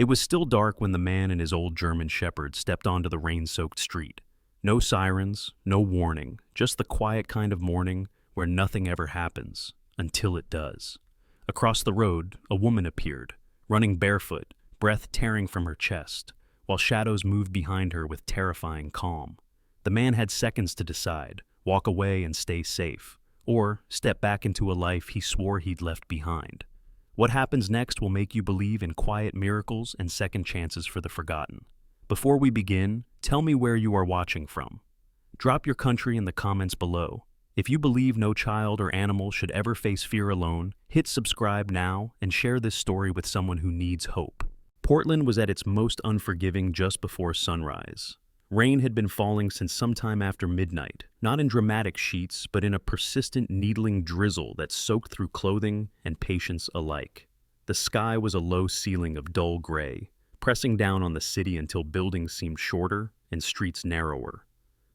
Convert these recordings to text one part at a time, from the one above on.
It was still dark when the man and his old German shepherd stepped onto the rain-soaked street. No sirens, no warning, just the quiet kind of morning where nothing ever happens, until it does. Across the road, a woman appeared, running barefoot, breath tearing from her chest, while shadows moved behind her with terrifying calm. The man had seconds to decide, walk away and stay safe, or step back into a life he swore he'd left behind. What happens next will make you believe in quiet miracles and second chances for the forgotten. Before we begin, tell me where you are watching from. Drop your country in the comments below. If you believe no child or animal should ever face fear alone, hit subscribe now and share this story with someone who needs hope. Portland was at its most unforgiving just before sunrise. Rain had been falling since sometime after midnight, not in dramatic sheets, but in a persistent needling drizzle that soaked through clothing and patience alike. The sky was a low ceiling of dull gray, pressing down on the city until buildings seemed shorter and streets narrower.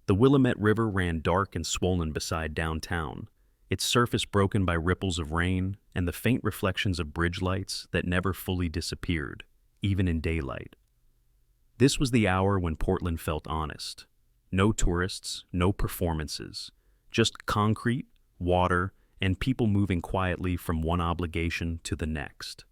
The Willamette River ran dark and swollen beside downtown, its surface broken by ripples of rain and the faint reflections of bridge lights that never fully disappeared, even in daylight. This was the hour when Portland felt honest. No tourists, no performances, just concrete, water, and people moving quietly from one obligation to the next.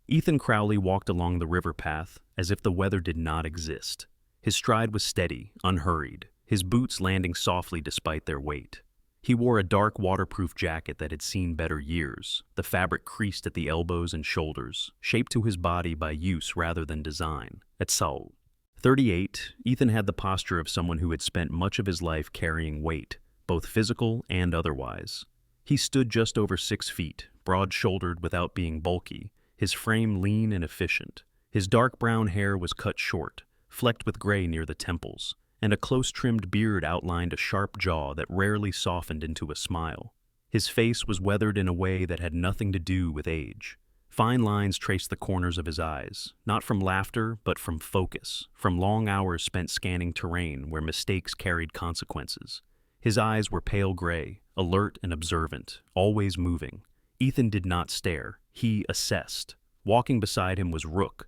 Ethan Crowley walked along the river path as if the weather did not exist. His stride was steady, unhurried, his boots landing softly despite their weight. He wore a dark waterproof jacket that had seen better years, the fabric creased at the elbows and shoulders, shaped to his body by use rather than design. At Saul. 38, Ethan had the posture of someone who had spent much of his life carrying weight, both physical and otherwise. He stood just over 6 feet, broad-shouldered without being bulky, his frame lean and efficient. His dark brown hair was cut short, flecked with gray near the temples, and a close-trimmed beard outlined a sharp jaw that rarely softened into a smile. His face was weathered in a way that had nothing to do with age. Fine lines traced the corners of his eyes, not from laughter, but from focus, from long hours spent scanning terrain where mistakes carried consequences. His eyes were pale gray, alert and observant, always moving. Ethan did not stare, he assessed. Walking beside him was Rook.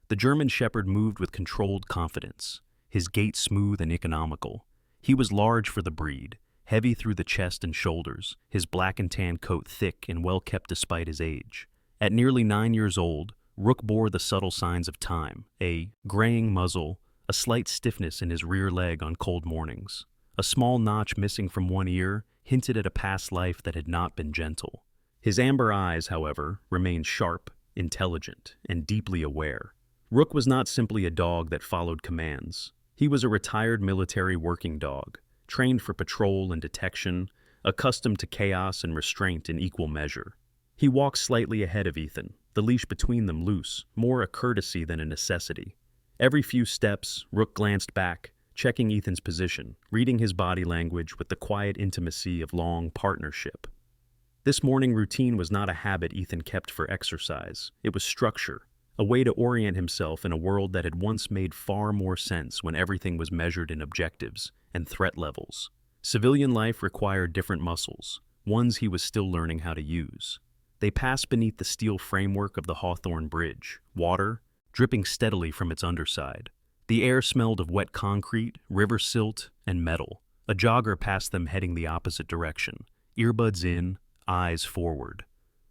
The German shepherd moved with controlled confidence, his gait smooth and economical. He was large for the breed, heavy through the chest and shoulders, his black and tan coat thick and well kept despite his age. At nearly 9 years old, Rook bore the subtle signs of time, a graying muzzle, a slight stiffness in his rear leg on cold mornings. A small notch missing from one ear hinted at a past life that had not been gentle. His amber eyes, however, remained sharp, intelligent, and deeply aware. Rook was not simply a dog that followed commands. He was a retired military working dog, trained for patrol and detection, accustomed to chaos and restraint in equal measure. He walked slightly ahead of Ethan, the leash between them loose, more a courtesy than a necessity. Every few steps, Rook glanced back, checking Ethan's position, reading his body language with the quiet intimacy of long partnership. This morning routine was not a habit Ethan kept for exercise. It was structure, a way to orient himself in a world that had once made far more sense when everything was measured in objectives and threat levels. Civilian life required different muscles, ones he was still learning how to use. They passed beneath the steel framework of the Hawthorne Bridge, water dripping steadily from its underside. The air smelled of wet concrete, river silt, and metal. A jogger passed them heading the opposite direction, earbuds in, eyes forward.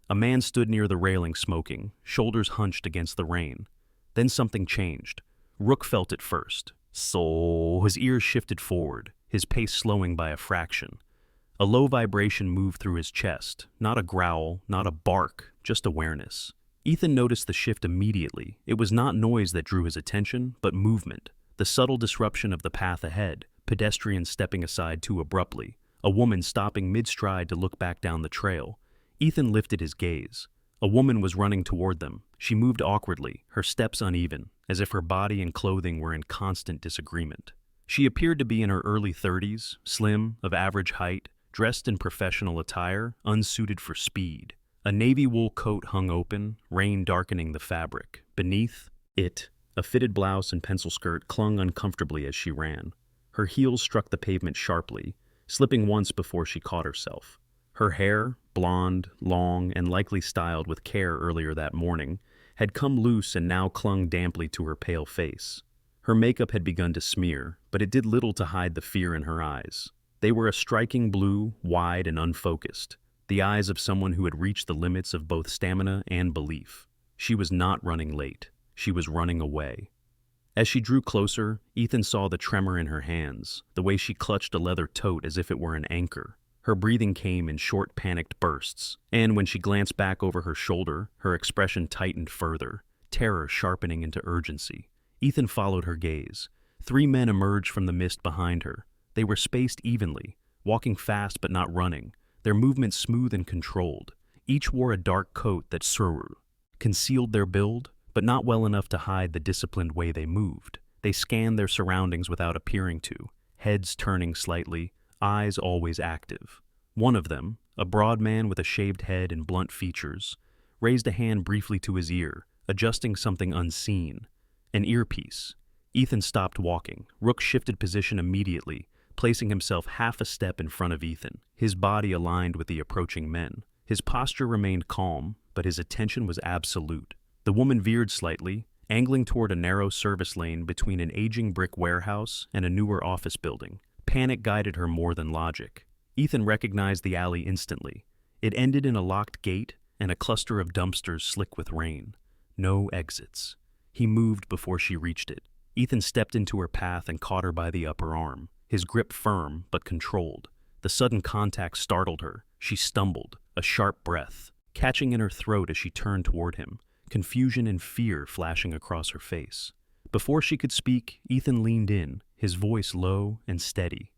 A man stood near the railing smoking, shoulders hunched against the rain. Then something changed. Rook felt it first. So his ears shifted forward, his pace slowing by a fraction. A low vibration moved through his chest, not a growl, not a bark, just awareness. Ethan noticed the shift immediately. It was not noise that drew his attention, but movement. The subtle disruption of the path ahead, pedestrians stepping aside too abruptly, a woman stopping mid-stride to look back down the trail. Ethan lifted his gaze. A woman was running toward them. She moved awkwardly, her steps uneven, as if her body and clothing were in constant disagreement. She appeared to be in her early 30s, slim, of average height, dressed in professional attire, unsuited for speed. A navy wool coat hung open, rain darkening the fabric. Beneath it, a fitted blouse and pencil skirt clung uncomfortably as she ran. Her heels struck the pavement sharply, slipping once before she caught herself. Her hair, blonde, long, and likely styled with care earlier that morning, had come loose and now clung damply to her pale face. Her makeup had begun to smear, but it did little to hide the fear in her eyes. They were a striking blue, wide and unfocused, the eyes of someone who had reached the limits of both stamina and belief. She was not running late. She was running away. As she drew closer, Ethan saw the tremor in her hands, the way she clutched a leather tote as if it were an anchor. Her breathing came in short, panicked bursts, and when she glanced back over her shoulder, her expression tightened further, terror sharpening into urgency. Ethan followed her gaze. 3 men emerged from the mist behind her. They were spaced evenly, walking fast but not running, their movements smooth and controlled. Each wore a dark coat that concealed their build, but not well enough to hide the disciplined way they moved. They scanned their surroundings without appearing to, heads turning slightly, eyes always active. One of them, a broad man with a shaved head and blunt features, raised a hand briefly to his ear, adjusting something unseen. An earpiece. Ethan stopped walking. Rook shifted position immediately, placing himself half a step in front of Ethan, his body aligned with the approaching men. His posture remained calm, but his attention was absolute. The woman veered slightly, angling toward a narrow service lane between an aging brick warehouse and a newer office building. Panic guided her more than logic. Ethan recognized the alley instantly. It ended in a locked gate and a cluster of dumpsters slick with rain. No exits. He moved before she reached it. Ethan stepped into her path and caught her by the upper arm, his grip firm but controlled. The sudden contact startled her. She stumbled, a sharp breath catching in her throat as she turned toward him, confusion and fear flashing across her face. Before she could speak, Ethan leaned in, his voice low and steady.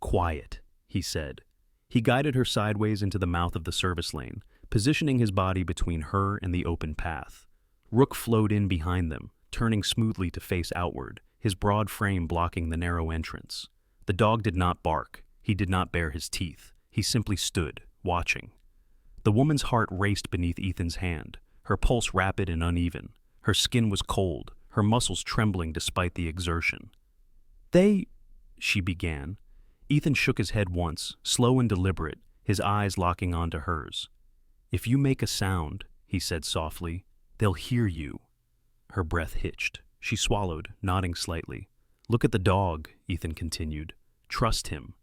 "Quiet," he said. He guided her sideways into the mouth of the service lane, positioning his body between her and the open path. Rook flowed in behind them, turning smoothly to face outward, his broad frame blocking the narrow entrance. The dog did not bark. He did not bare his teeth. He simply stood, watching. The woman's heart raced beneath Ethan's hand, her pulse rapid and uneven. Her skin was cold, her muscles trembling despite the exertion. She began. Ethan shook his head once, slow and deliberate, his eyes locking onto hers. "If you make a sound," he said softly, "they'll hear you." Her breath hitched. She swallowed, nodding slightly. "Look at the dog," Ethan continued. "Trust him."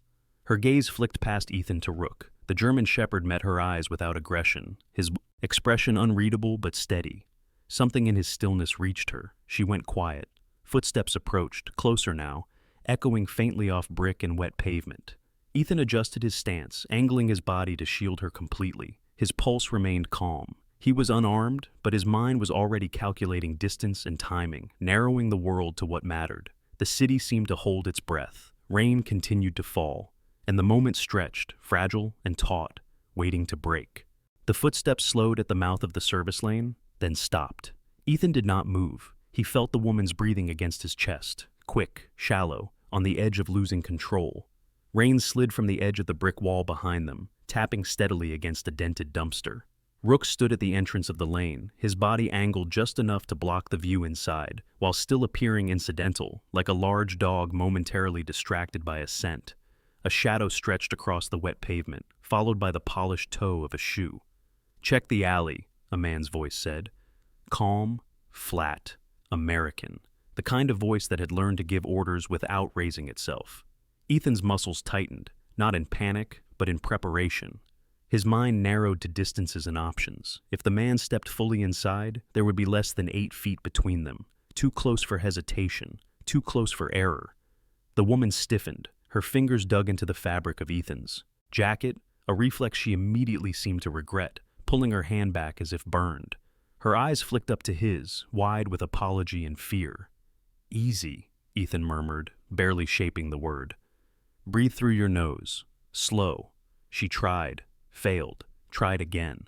Her gaze flicked past Ethan to Rook. The German shepherd met her eyes without aggression, his expression unreadable but steady. Something in his stillness reached her. She went quiet. Footsteps approached, closer now, echoing faintly off brick and wet pavement. Ethan adjusted his stance, angling his body to shield her completely. His pulse remained calm. He was unarmed, but his mind was already calculating distance and timing, narrowing the world to what mattered. The city seemed to hold its breath. Rain continued to fall, and the moment stretched, fragile and taut, waiting to break. The footsteps slowed at the mouth of the service lane, then stopped. Ethan did not move. He felt the woman's breathing against his chest, quick, shallow, on the edge of losing control. Rain slid from the edge of the brick wall behind them, tapping steadily against a dented dumpster. Rook stood at the entrance of the lane, his body angled just enough to block the view inside, while still appearing incidental, like a large dog momentarily distracted by a scent. A shadow stretched across the wet pavement, followed by the polished toe of a shoe. "Check the alley," a man's voice said. Calm, flat, American, the kind of voice that had learned to give orders without raising itself. Ethan's muscles tightened, not in panic, but in preparation. His mind narrowed to distances and options. If the man stepped fully inside, there would be less than 8 feet between them. Too close for hesitation, too close for error. The woman stiffened, her fingers dug into the fabric of Ethan's jacket, a reflex she immediately seemed to regret, pulling her hand back as if burned. Her eyes flicked up to his, wide with apology and fear. "Easy," Ethan murmured, barely shaping the word. "Breathe through your nose. Slow." She tried, failed, tried again.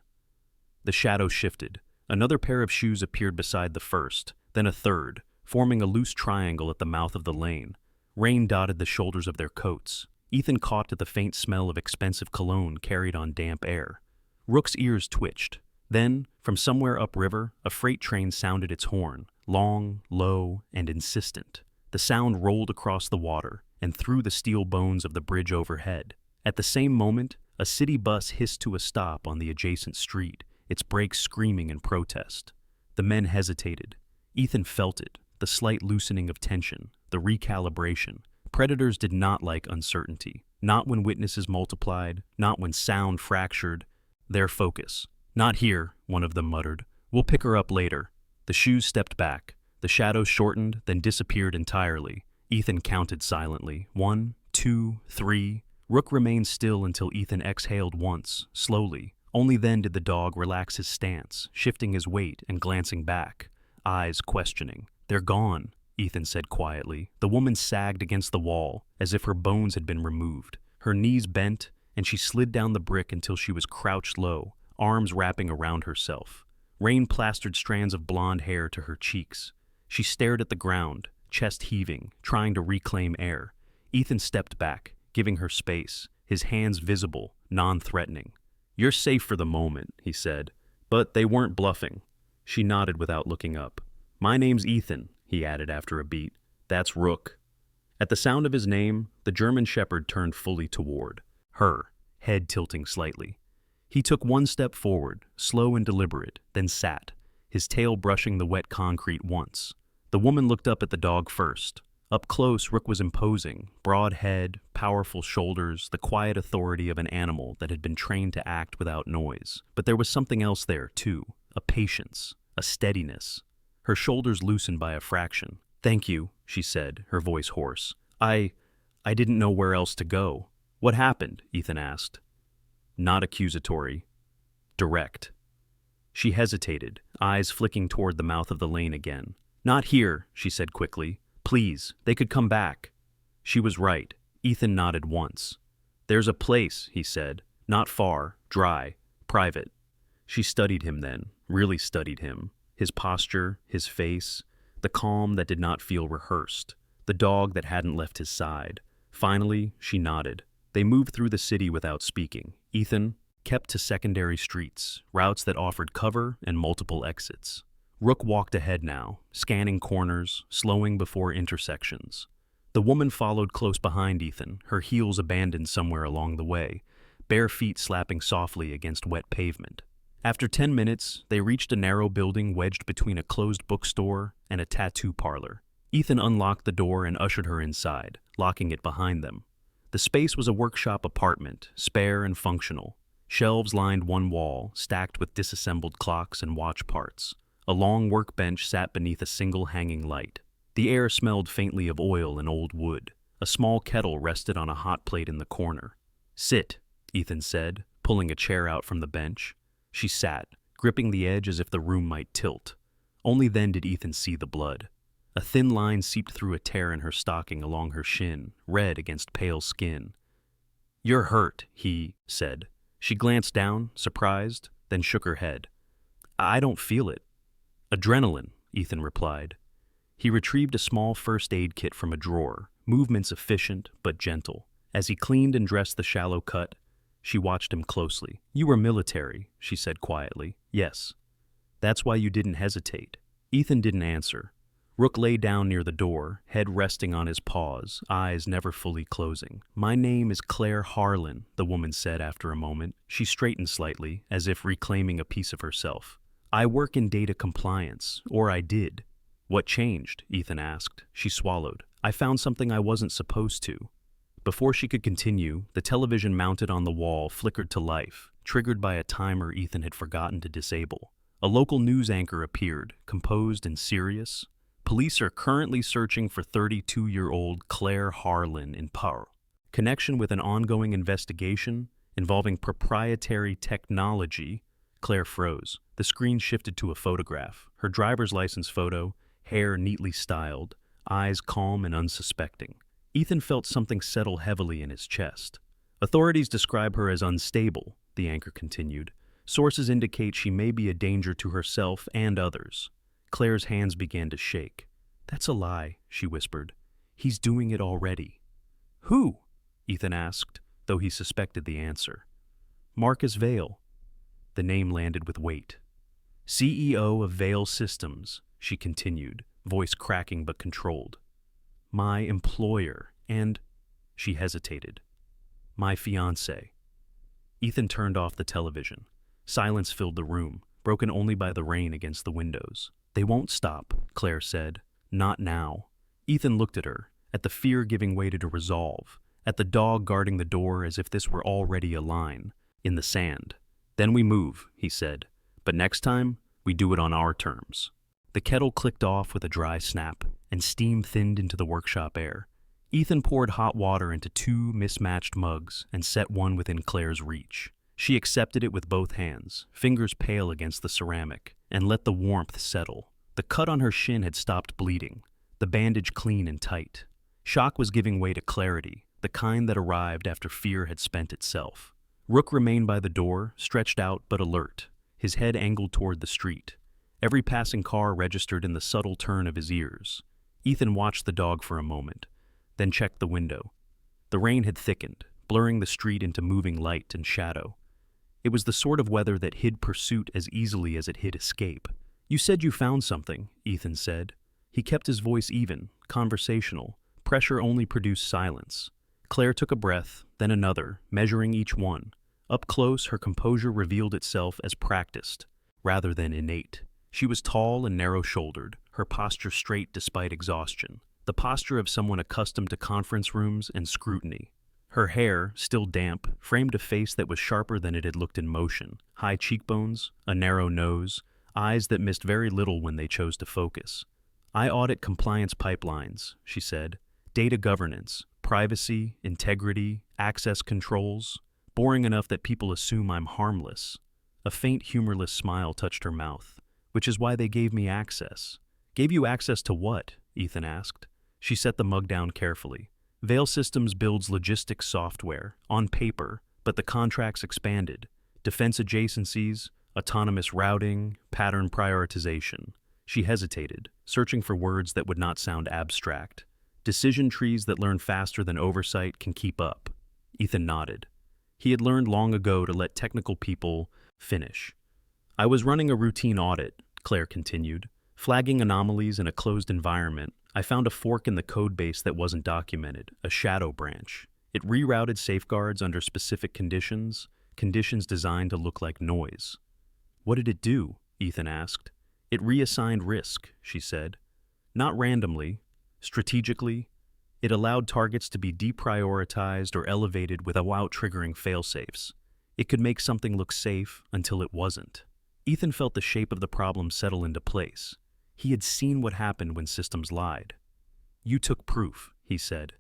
The shadow shifted. Another pair of shoes appeared beside the first, then a third, forming a loose triangle at the mouth of the lane. Rain dotted the shoulders of their coats. Ethan caught the faint smell of expensive cologne carried on damp air. Rook's ears twitched. Then, from somewhere upriver, a freight train sounded its horn, long, low, and insistent. The sound rolled across the water and through the steel bones of the bridge overhead. At the same moment, a city bus hissed to a stop on the adjacent street, its brakes screaming in protest. The men hesitated. Ethan felt it, the slight loosening of tension, the recalibration. Predators did not like uncertainty. Not when witnesses multiplied, not when sound fractured. Their focus. "Not here," one of them muttered. "We'll pick her up later." The shoes stepped back. The shadows shortened, then disappeared entirely. Ethan counted silently. 1, 2, 3. Rook remained still until Ethan exhaled once, slowly. Only then did the dog relax his stance, shifting his weight and glancing back, eyes questioning. "They're gone," Ethan said quietly. The woman sagged against the wall, as if her bones had been removed. Her knees bent, and she slid down the brick until she was crouched low, arms wrapping around herself. Rain plastered strands of blonde hair to her cheeks. She stared at the ground, chest heaving, trying to reclaim air. Ethan stepped back, giving her space, his hands visible, non-threatening. "You're safe for the moment," he said, but they weren't bluffing. She nodded without looking up. "My name's Ethan," he added after a beat. "That's Rook." At the sound of his name, the German Shepherd turned fully toward her, head tilting slightly. He took one step forward, slow and deliberate, then sat, his tail brushing the wet concrete once. The woman looked up at the dog first. Up close, Rook was imposing, broad head, powerful shoulders, the quiet authority of an animal that had been trained to act without noise. But there was something else there, too, a patience, a steadiness. Her shoulders loosened by a fraction. "Thank you," she said, her voice hoarse. I didn't know where else to go." "What happened?" Ethan asked. Not accusatory. Direct. She hesitated, eyes flicking toward the mouth of the lane again. "Not here," she said quickly. "Please, they could come back." She was right. Ethan nodded once. "There's a place," he said. "Not far, dry, private." She studied him then, really studied him. His posture, his face, the calm that did not feel rehearsed, the dog that hadn't left his side. Finally, she nodded. They moved through the city without speaking. Ethan kept to secondary streets, routes that offered cover and multiple exits. Rook walked ahead now, scanning corners, slowing before intersections. The woman followed close behind Ethan, her heels abandoned somewhere along the way, bare feet slapping softly against wet pavement. After 10 minutes, they reached a narrow building wedged between a closed bookstore and a tattoo parlor. Ethan unlocked the door and ushered her inside, locking it behind them. The space was a workshop apartment, spare and functional. Shelves lined one wall, stacked with disassembled clocks and watch parts. A long workbench sat beneath a single hanging light. The air smelled faintly of oil and old wood. A small kettle rested on a hot plate in the corner. "Sit," Ethan said, pulling a chair out from the bench. She sat, gripping the edge as if the room might tilt. Only then did Ethan see the blood. A thin line seeped through a tear in her stocking along her shin, red against pale skin. "You're hurt," he said. She glanced down, surprised, then shook her head. "I don't feel it." "Adrenaline," Ethan replied. He retrieved a small first aid kit from a drawer, movements efficient but gentle. As he cleaned and dressed the shallow cut, she watched him closely. "You were military," she said quietly. "Yes." "That's why you didn't hesitate." Ethan didn't answer. Rook lay down near the door, head resting on his paws, eyes never fully closing. "My name is Claire Harlan," the woman said after a moment. She straightened slightly, as if reclaiming a piece of herself. "I work in data compliance, or I did." "What changed?" Ethan asked. She swallowed. "I found something I wasn't supposed to." Before she could continue, the television mounted on the wall flickered to life, triggered by a timer Ethan had forgotten to disable. A local news anchor appeared, composed and serious. "Police are currently searching for 32-year-old Claire Harlan in Pau. Connection with an ongoing investigation involving proprietary technology." Claire froze. The screen shifted to a photograph, her driver's license photo, hair neatly styled, eyes calm and unsuspecting. Ethan felt something settle heavily in his chest. "Authorities describe her as unstable," the anchor continued. "Sources indicate she may be a danger to herself and others." Claire's hands began to shake. "That's a lie," she whispered. "He's doing it already." "Who?" Ethan asked, though he suspected the answer. "Marcus Vale." The name landed with weight. "CEO of Vale Systems," she continued, voice cracking but controlled. "My employer, and—" she hesitated. "My fiancé." Ethan turned off the television. Silence filled the room. broken only by the rain against the windows. "They won't stop," Claire said. "Not now." Ethan looked at her, at the fear giving way to resolve, at the dog guarding the door as if this were already a line in the sand. "Then we move," he said. "But next time, we do it on our terms." The kettle clicked off with a dry snap, and steam thinned into the workshop air. Ethan poured hot water into 2 mismatched mugs and set one within Claire's reach. She accepted it with both hands, fingers pale against the ceramic, and let the warmth settle. The cut on her shin had stopped bleeding, the bandage clean and tight. Shock was giving way to clarity, the kind that arrived after fear had spent itself. Rook remained by the door, stretched out but alert, his head angled toward the street. Every passing car registered in the subtle turn of his ears. Ethan watched the dog for a moment, then checked the window. The rain had thickened, blurring the street into moving light and shadow. It was the sort of weather that hid pursuit as easily as it hid escape. "You said you found something," Ethan said. He kept his voice even, conversational. Pressure only produced silence. Claire took a breath, then another, measuring each one. Up close, her composure revealed itself as practiced, rather than innate. She was tall and narrow-shouldered, her posture straight despite exhaustion, the posture of someone accustomed to conference rooms and scrutiny. Her hair, still damp, framed a face that was sharper than it had looked in motion, high cheekbones, a narrow nose, eyes that missed very little when they chose to focus. "I audit compliance pipelines," she said. "Data governance, privacy, integrity, access controls. Boring enough that people assume I'm harmless." A faint, humorless smile touched her mouth. "Which is why they gave me access." "Gave you access to what?" Ethan asked. She set the mug down carefully. "Veil Systems builds logistics software, on paper, but the contracts expanded. Defense adjacencies, autonomous routing, pattern prioritization." She hesitated, searching for words that would not sound abstract. "Decision trees that learn faster than oversight can keep up." Ethan nodded. He had learned long ago to let technical people finish. "I was running a routine audit," Claire continued. "Flagging anomalies in a closed environment, I found a fork in the code base that wasn't documented, a shadow branch. It rerouted safeguards under specific conditions designed to look like noise." "What did it do?" Ethan asked. "It reassigned risk," she said. "Not randomly, strategically. It allowed targets to be deprioritized or elevated without triggering failsafes. It could make something look safe until it wasn't." Ethan felt the shape of the problem settle into place. He had seen what happened when systems lied. "You took proof," he said.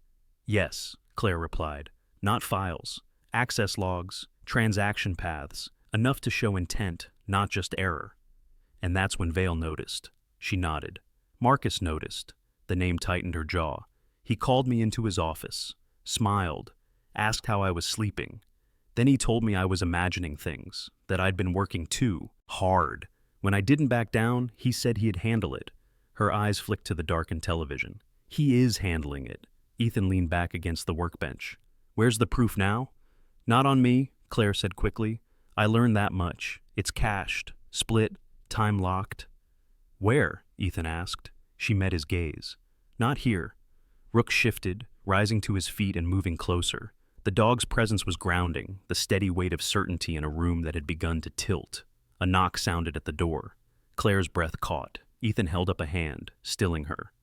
"Yes," Claire replied. "Not files. Access logs, transaction paths, enough to show intent, not just error." "And that's when Veil noticed." She nodded. "Marcus noticed." The name tightened her jaw. "He called me into his office, smiled, asked how I was sleeping. Then he told me I was imagining things, that I'd been working too hard. When I didn't back down, he said he'd handle it." Her eyes flicked to the darkened television. "He is handling it." Ethan leaned back against the workbench. "Where's the proof now?" "Not on me," Claire said quickly. "I learned that much. It's cached, split, time-locked." "Where?" Ethan asked. She met his gaze. "Not here." Rook shifted, rising to his feet and moving closer. The dog's presence was grounding, the steady weight of certainty in a room that had begun to tilt. A knock sounded at the door. Claire's breath caught. Ethan held up a hand, stilling her.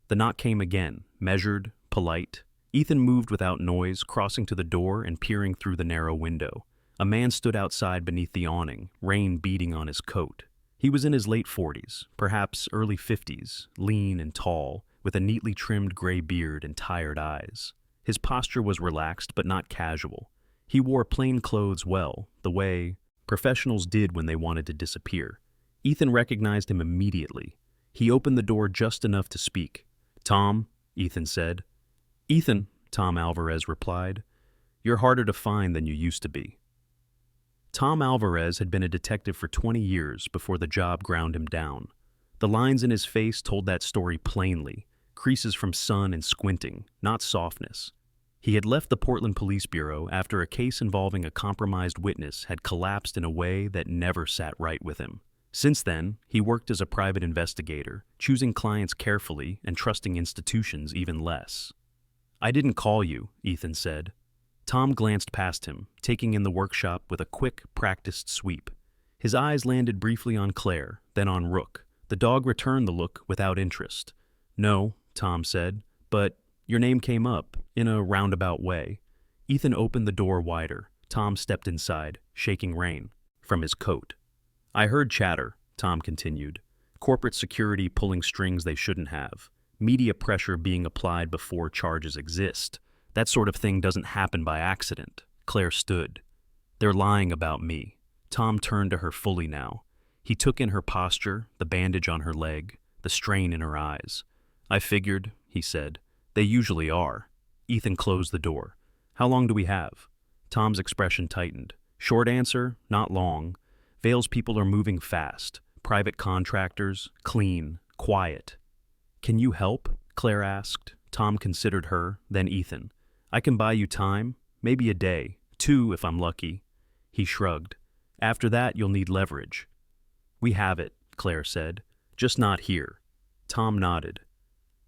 The knock came again, measured, polite. Ethan moved without noise, crossing to the door and peering through the narrow window. A man stood outside beneath the awning, rain beating on his coat. He was in his late 40s, perhaps early 50s, lean and tall, with a neatly trimmed gray beard and tired eyes. His posture was relaxed but not casual. He wore plain clothes well, the way professionals did when they wanted to disappear. Ethan recognized him immediately. He opened the door just enough to speak. "Tom," Ethan said. "Ethan," Tom Alvarez replied. "You're harder to find than you used to be." Tom Alvarez had been a detective for 20 years before the job ground him down. The lines in his face told that story plainly, creases from sun and squinting, not softness. He had left the Portland Police Bureau after a case involving a compromised witness had collapsed in a way that never sat right with him. Since then, he worked as a private investigator, choosing clients carefully and trusting institutions even less. "I didn't call you," Ethan said. Tom glanced past him, taking in the workshop with a quick, practiced sweep. His eyes landed briefly on Claire, then on Rook. The dog returned the look without interest. "No," Tom said, "but your name came up, in a roundabout way." Ethan opened the door wider. Tom stepped inside, shaking rain from his coat. "I heard chatter," Tom continued. "Corporate security pulling strings they shouldn't have. Media pressure being applied before charges exist. That sort of thing doesn't happen by accident." Claire stood. "They're lying about me." Tom turned to her fully now. He took in her posture, the bandage on her leg, the strain in her eyes. "I figured," he said. "They usually are." Ethan closed the door. "How long do we have?" Tom's expression tightened. "Short answer, not long. Vale's people are moving fast. Private contractors, clean, quiet." "Can you help?" Claire asked. Tom considered her, then Ethan. "I can buy you time, maybe a day, 2 if I'm lucky." He shrugged. "After that, you'll need leverage." "We have it," Claire said. "Just not here." Tom nodded.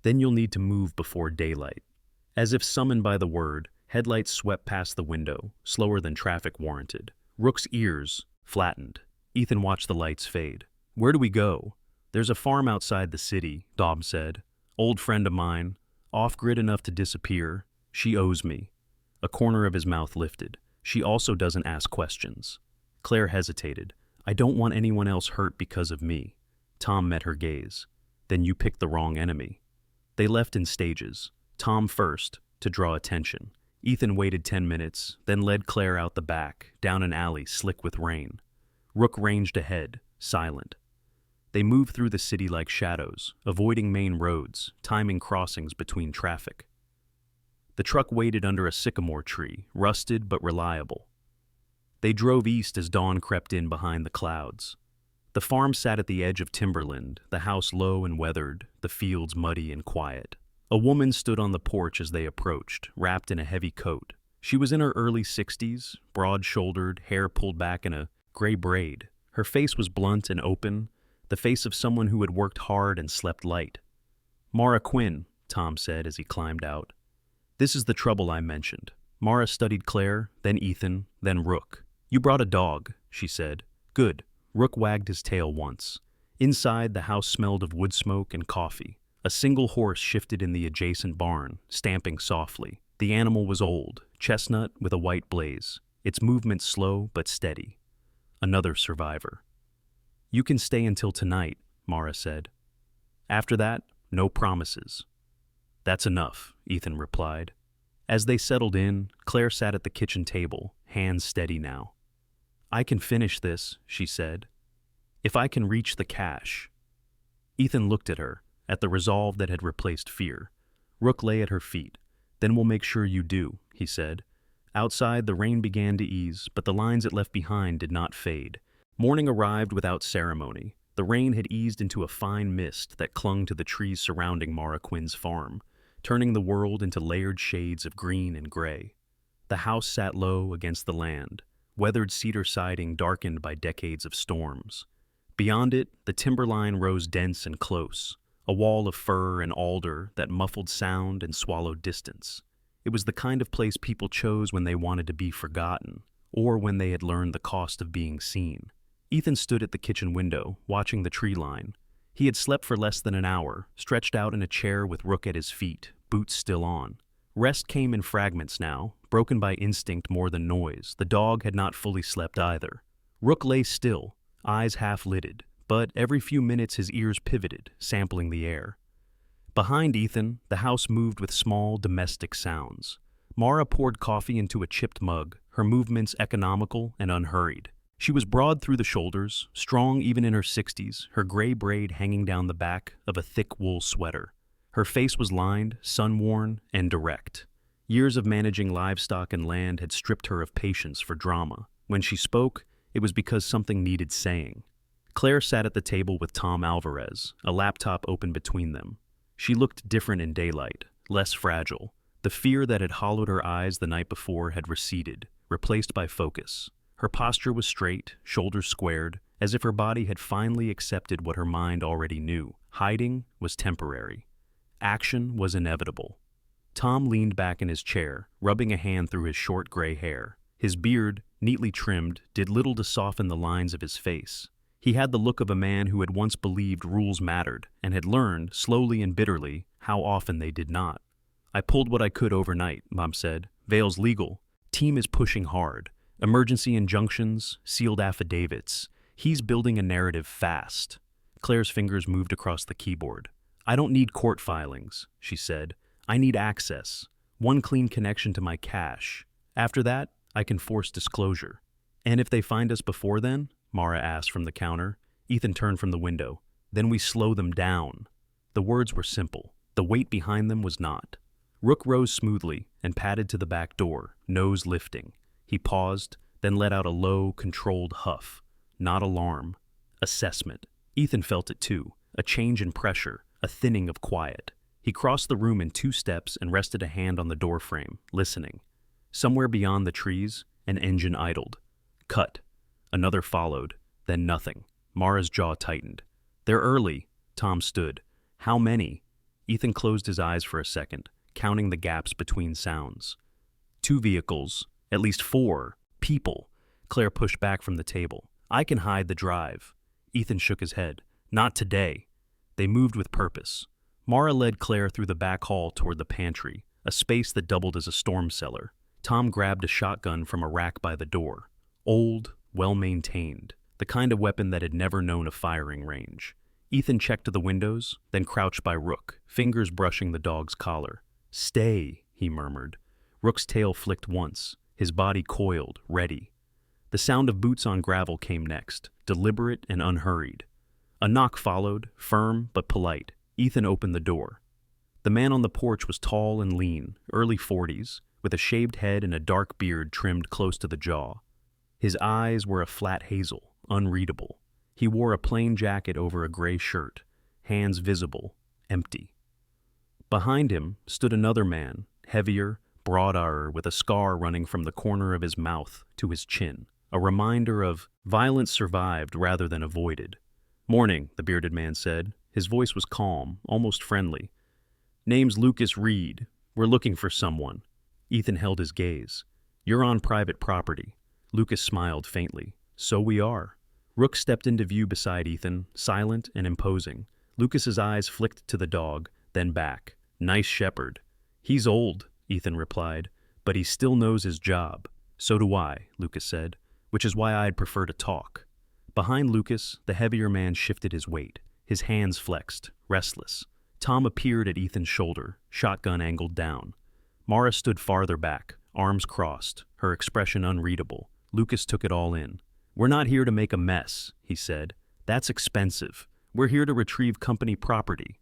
"Then you'll need to move before daylight." As if summoned by the word, headlights swept past the window, slower than traffic warranted. Rook's ears flattened. Ethan watched the lights fade. "Where do we go?" "There's a farm outside the city," Dobbs said. "Old friend of mine. Off-grid enough to disappear. She owes me." A corner of his mouth lifted. "She also doesn't ask questions." Claire hesitated. "I don't want anyone else hurt because of me." Tom met her gaze. "Then you picked the wrong enemy." They left in stages. Tom first, to draw attention. Ethan waited 10 minutes, then led Claire out the back, down an alley slick with rain. Rook ranged ahead, silent. They moved through the city like shadows, avoiding main roads, timing crossings between traffic. The truck waited under a sycamore tree, rusted but reliable. They drove east as dawn crept in behind the clouds. The farm sat at the edge of timberland, the house low and weathered, the fields muddy and quiet. A woman stood on the porch as they approached, wrapped in a heavy coat. She was in her early 60s, broad-shouldered, hair pulled back in a gray braid. Her face was blunt and open, the face of someone who had worked hard and slept light. "Mara Quinn," Tom said as he climbed out. "This is the trouble I mentioned." Mara studied Claire, then Ethan, then Rook. "You brought a dog," she said. "Good." Rook wagged his tail once. Inside, the house smelled of wood smoke and coffee. A single horse shifted in the adjacent barn, stamping softly. The animal was old, chestnut with a white blaze, its movement slow but steady. Another survivor. "You can stay until tonight," Mara said. "After that, no promises." "That's enough," Ethan replied. As they settled in, Claire sat at the kitchen table, hands steady now. "I can finish this," she said. "If I can reach the cash." Ethan looked at her, at the resolve that had replaced fear. Rook lay at her feet. "Then we'll make sure you do," he said. Outside, the rain began to ease, but the lines it left behind did not fade. Morning arrived without ceremony. The rain had eased into a fine mist that clung to the trees surrounding Mara Quinn's farm, turning the world into layered shades of green and gray. The house sat low against the land, weathered cedar siding darkened by decades of storms. Beyond it, the timberline rose dense and close, a wall of fir and alder that muffled sound and swallowed distance. It was the kind of place people chose when they wanted to be forgotten, or when they had learned the cost of being seen. Ethan stood at the kitchen window, watching the tree line. He had slept for less than an hour, stretched out in a chair with Rook at his feet, boots still on. Rest came in fragments now, broken by instinct more than noise. The dog had not fully slept either. Rook lay still, eyes half-lidded, but every few minutes his ears pivoted, sampling the air. Behind Ethan, the house moved with small, domestic sounds. Mara poured coffee into a chipped mug, her movements economical and unhurried. She was broad through the shoulders, strong even in her 60s, her gray braid hanging down the back of a thick wool sweater. Her face was lined, sun-worn, and direct. Years of managing livestock and land had stripped her of patience for drama. When she spoke, it was because something needed saying. Claire sat at the table with Tom Alvarez, a laptop open between them. She looked different in daylight, less fragile. The fear that had hollowed her eyes the night before had receded, replaced by focus. Her posture was straight, shoulders squared, as if her body had finally accepted what her mind already knew. Hiding was temporary. Action was inevitable. Tom leaned back in his chair, rubbing a hand through his short gray hair. His beard, neatly trimmed, did little to soften the lines of his face. He had the look of a man who had once believed rules mattered and had learned, slowly and bitterly, how often they did not. "I pulled what I could overnight," Mom said. "Vale's legal. Team is pushing hard. Emergency injunctions, sealed affidavits. He's building a narrative fast." Claire's fingers moved across the keyboard. "I don't need court filings," she said. "I need access. One clean connection to my cash. After that, I can force disclosure." "And if they find us before then?" Mara asked from the counter. Ethan turned from the window. "Then we slow them down." The words were simple. The weight behind them was not. Rook rose smoothly and padded to the back door, nose lifting. He paused, then let out a low, controlled huff. Not alarm. Assessment. Ethan felt it too, a change in pressure, a thinning of quiet. He crossed the room in 2 steps and rested a hand on the doorframe, listening. Somewhere beyond the trees, an engine idled. Cut. Another followed, then nothing. Mara's jaw tightened. "They're early." Tom stood. "How many?" Ethan closed his eyes for a second, counting the gaps between sounds. 2 vehicles, at least 4. People. Claire pushed back from the table. "I can hide the drive." Ethan shook his head. "Not today." They moved with purpose. Mara led Claire through the back hall toward the pantry, a space that doubled as a storm cellar. Tom grabbed a shotgun from a rack by the door. Old, well-maintained, the kind of weapon that had never known a firing range. Ethan checked to the windows, then crouched by Rook, fingers brushing the dog's collar. "Stay," he murmured. Rook's tail flicked once, his body coiled, ready. The sound of boots on gravel came next, deliberate and unhurried. A knock followed, firm but polite. Ethan opened the door. The man on the porch was tall and lean, early 40s, with a shaved head and a dark beard trimmed close to the jaw. His eyes were a flat hazel, unreadable. He wore a plain jacket over a gray shirt, hands visible, empty. Behind him stood another man, heavier, broader, with a scar running from the corner of his mouth to his chin, a reminder of violence survived rather than avoided. "Morning," the bearded man said. His voice was calm, almost friendly. "Name's Lucas Reed. We're looking for someone." Ethan held his gaze. "You're on private property." Lucas smiled faintly. "So we are." Rook stepped into view beside Ethan, silent and imposing. Lucas's eyes flicked to the dog, then back. "Nice shepherd." "He's old," Ethan replied, "but he still knows his job." "So do I," Lucas said, "which is why I'd prefer to talk." Behind Lucas, the heavier man shifted his weight. His hands flexed, restless. Tom appeared at Ethan's shoulder, shotgun angled down. Mara stood farther back, arms crossed, her expression unreadable. Lucas took it all in. "We're not here to make a mess," he said. "That's expensive. We're here to retrieve company property."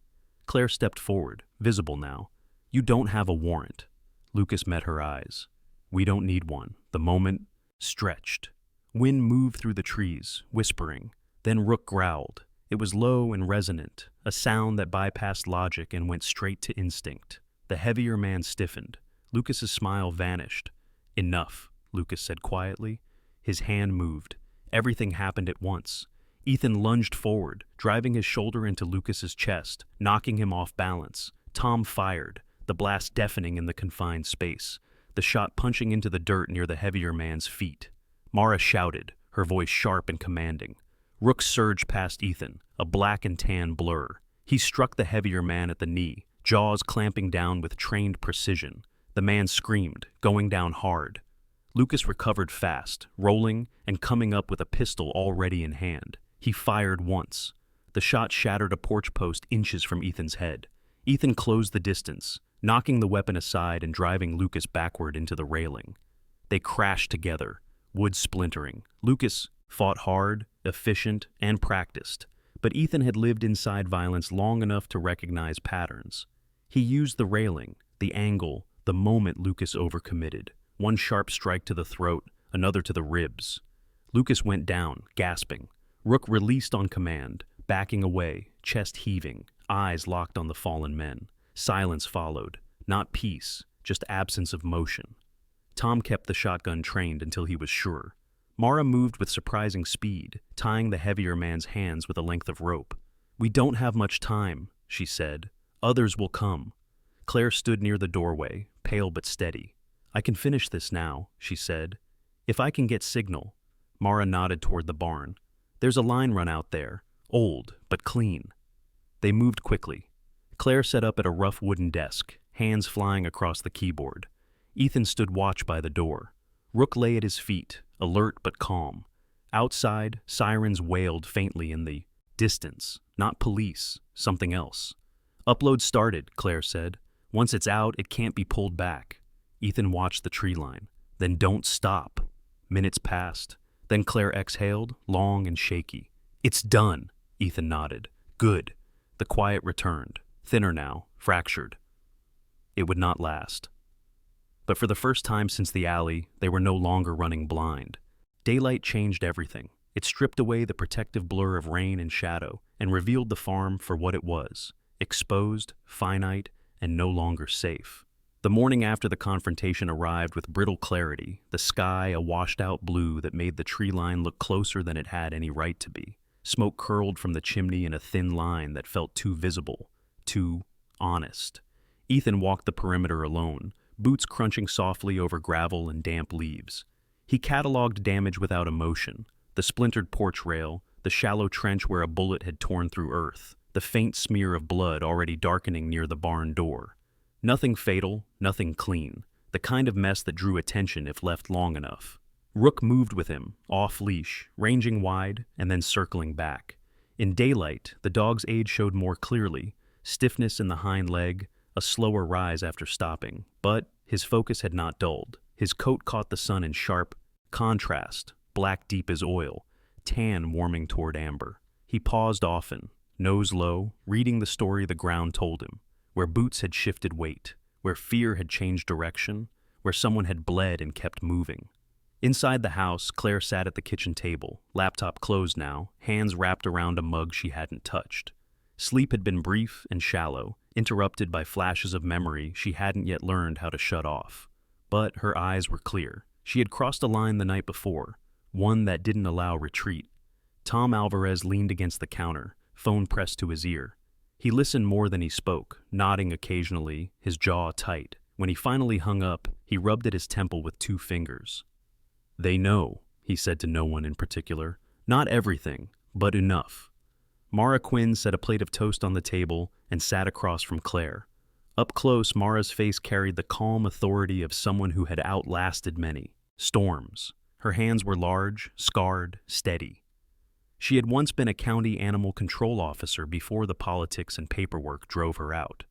Claire stepped forward, visible now. "You don't have a warrant." Lucas met her eyes. "We don't need one." The moment stretched. Wind moved through the trees, whispering. Then Rook growled. It was low and resonant, a sound that bypassed logic and went straight to instinct. The heavier man stiffened. Lucas's smile vanished. "Enough," Lucas said quietly. His hand moved. Everything happened at once. Ethan lunged forward, driving his shoulder into Lucas's chest, knocking him off balance. Tom fired, the blast deafening in the confined space, the shot punching into the dirt near the heavier man's feet. Mara shouted, her voice sharp and commanding. Rook surged past Ethan, a black and tan blur. He struck the heavier man at the knee, jaws clamping down with trained precision. The man screamed, going down hard. Lucas recovered fast, rolling and coming up with a pistol already in hand. He fired once. The shot shattered a porch post inches from Ethan's head. Ethan closed the distance, knocking the weapon aside and driving Lucas backward into the railing. They crashed together, wood splintering. Lucas fought hard, efficient, and practiced, but Ethan had lived inside violence long enough to recognize patterns. He used the railing, the angle, the moment Lucas overcommitted. One sharp strike to the throat, another to the ribs. Lucas went down, gasping. Rook released on command, backing away, chest heaving, eyes locked on the fallen men. Silence followed, not peace, just absence of motion. Tom kept the shotgun trained until he was sure. Mara moved with surprising speed, tying the heavier man's hands with a length of rope. "We don't have much time," she said. "Others will come." Claire stood near the doorway, pale but steady. "I can finish this now," she said. If I can get signal. Mara nodded toward the barn. There's a line run out there, old, but clean. They moved quickly. Claire sat up at a rough wooden desk, hands flying across the keyboard. Ethan stood watch by the door. Rook lay at his feet, alert but calm. Outside, sirens wailed faintly in the distance. Not police, something else. Upload started, Claire said. Once it's out, it can't be pulled back. Ethan watched the tree line. Then don't stop. Minutes passed. Then Claire exhaled, long and shaky. It's done, Ethan nodded. Good. The quiet returned, thinner now, fractured. It would not last. But for the first time since the alley, they were no longer running blind. Daylight changed everything. It stripped away the protective blur of rain and shadow and revealed the farm for what it was, exposed, finite, and no longer safe. The morning after the confrontation arrived with brittle clarity, the sky a washed-out blue that made the tree line look closer than it had any right to be. Smoke curled from the chimney in a thin line that felt too visible, too honest. Ethan walked the perimeter alone, boots crunching softly over gravel and damp leaves. He cataloged damage without emotion, the splintered porch rail, the shallow trench where a bullet had torn through earth, the faint smear of blood already darkening near the barn door. Nothing fatal, nothing clean, the kind of mess that drew attention if left long enough. Rook moved with him, off-leash, ranging wide and then circling back. In daylight, the dog's age showed more clearly, stiffness in the hind leg, a slower rise after stopping, but his focus had not dulled. His coat caught the sun in sharp contrast, black deep as oil, tan warming toward amber. He paused often, nose low, reading the story the ground told him. Where boots had shifted weight, where fear had changed direction, where someone had bled and kept moving. Inside the house, Claire sat at the kitchen table, laptop closed now, hands wrapped around a mug she hadn't touched. Sleep had been brief and shallow, interrupted by flashes of memory she hadn't yet learned how to shut off. But her eyes were clear. She had crossed a line the night before, one that didn't allow retreat. Tom Alvarez leaned against the counter, phone pressed to his ear. He listened more than he spoke, nodding occasionally, his jaw tight. When he finally hung up, he rubbed at his temple with 2 fingers. They know, he said to no one in particular. Not everything, but enough. Mara Quinn set a plate of toast on the table and sat across from Claire. Up close, Mara's face carried the calm authority of someone who had outlasted many storms. Her hands were large, scarred, steady. She had once been a county animal control officer before the politics and paperwork drove her out.